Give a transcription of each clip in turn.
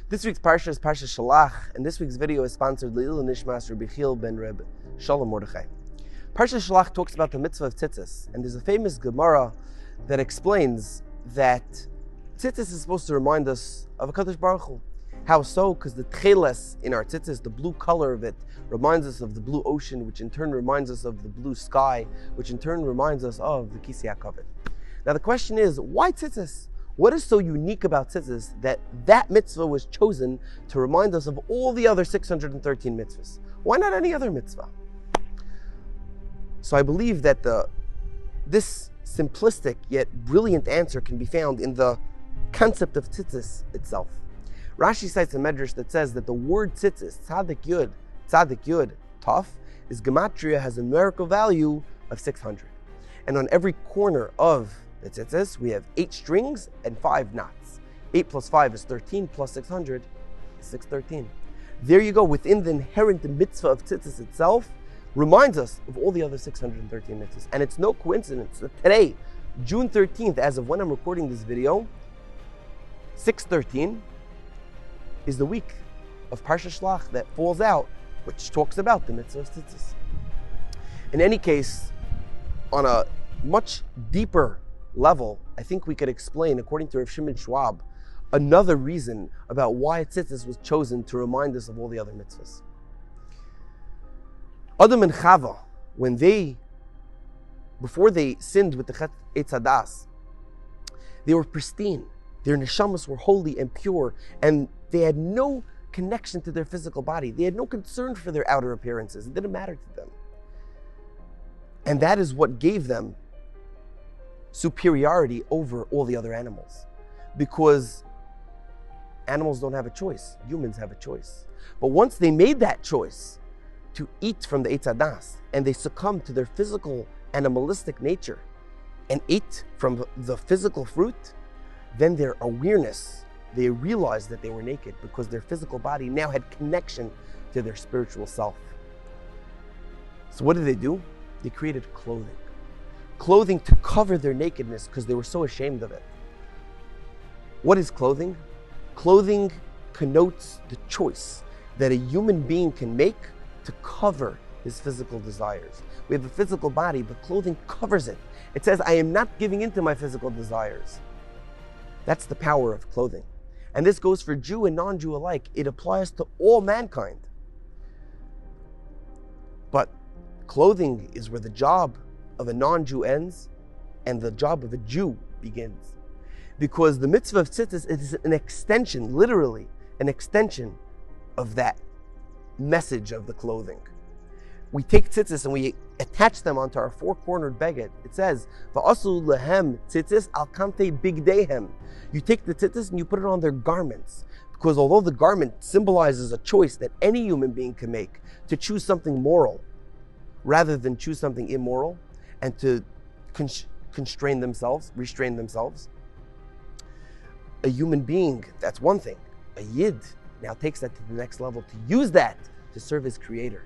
This week's Parsha is Parshas Shelach, and this week's video is sponsored Le'il Nishmas Rabbi Chil ben Reb Shalom Mordechai. Parshas Shelach talks about the mitzvah of tzitzis, and there's a famous Gemara that explains that tzitzis is supposed to remind us of HaKadosh Baruch Hu. How so? Because the tcheles in our tzitzis, the blue color of it, reminds us of the blue ocean, which in turn reminds us of the blue sky, which in turn reminds us of the Kisei HaKavod. Now the question is, why tzitzis? What is so unique about tzitzis that mitzvah was chosen to remind us of all the other 613 mitzvahs? Why not any other mitzvah? So I believe that this simplistic yet brilliant answer can be found in the concept of tzitzis itself. Rashi cites a medrash that says that the word tzitzis, tzadik yud, taf, is gematria, has a numerical value of 600. And on every corner of the tzitzis, we have 8 strings and 5 knots. 8 plus 5 is 13, plus 600 is 613. There you go, within the inherent mitzvah of tzitzis itself, reminds us of all the other 613 mitzvahs. And it's no coincidence that today, June 13th, as of when I'm recording this video, 613 is the week of Parshas Shelach that falls out, which talks about the mitzvah of tzitzis. In any case, on a much deeper level, I think we could explain, according to Rav Shimon Schwab, another reason about why tzitzis was chosen to remind us of all the other mitzvahs. Adam and Chava, before they sinned with the Chet Eitz Hadas, they were pristine. Their neshamas were holy and pure, and they had no connection to their physical body. They had no concern for their outer appearances. It didn't matter to them. And that is what gave them superiority over all the other animals, because animals don't have a choice. Humans have a choice. But once they made that choice to eat from the Eitz Hadas, and they succumbed to their physical animalistic nature and ate from the physical fruit, then their awareness, they realized that they were naked because their physical body now had connection to their spiritual self. So what did they do? They created clothing. Clothing to cover their nakedness because they were so ashamed of it. What is clothing? Clothing connotes the choice that a human being can make to cover his physical desires. We have a physical body, but clothing covers it. It says, I am not giving in to my physical desires. That's the power of clothing. And this goes for Jew and non-Jew alike. It applies to all mankind. But clothing is where the job of a non-Jew ends and the job of a Jew begins. Because the mitzvah of tzitzis is an extension, literally, an extension of that message of the clothing. We take tzitzis and we attach them onto our 4-cornered beged. It says, "Va'asu lehem tzitzis al kamtei bigdeihem." You take the tzitzis and you put it on their garments. Because although the garment symbolizes a choice that any human being can make to choose something moral rather than choose something immoral and to restrain themselves, a human being, that's one thing. A yid now takes that to the next level to use that to serve his creator.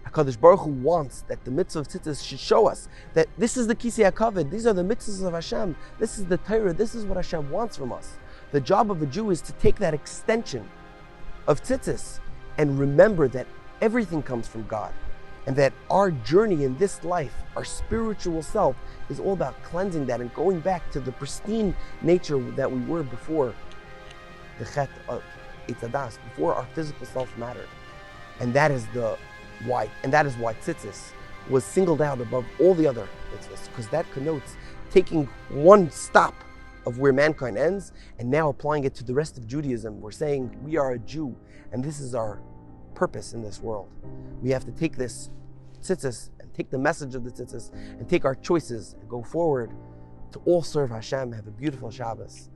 HaKadosh Baruch Hu wants that the mitzvah of tzitzis should show us that this is the Kisei HaKavod, these are the mitzvahs of Hashem, this is the Torah, this is what Hashem wants from us. The job of a Jew is to take that extension of tzitzis and remember that everything comes from God, and that our journey in this life, our spiritual self, is all about cleansing that and going back to the pristine nature that we were before the Chet Eitz Hadas, before our physical self mattered. And that is why tzitzis was singled out above all the other mitzvahs, because that connotes taking one stop of where mankind ends and now applying it to the rest of Judaism. We're saying we are a Jew and this is our purpose in this world. We have to take this tzitzis and take the message of the tzitzis and take our choices and go forward to all serve Hashem. Have a beautiful Shabbos.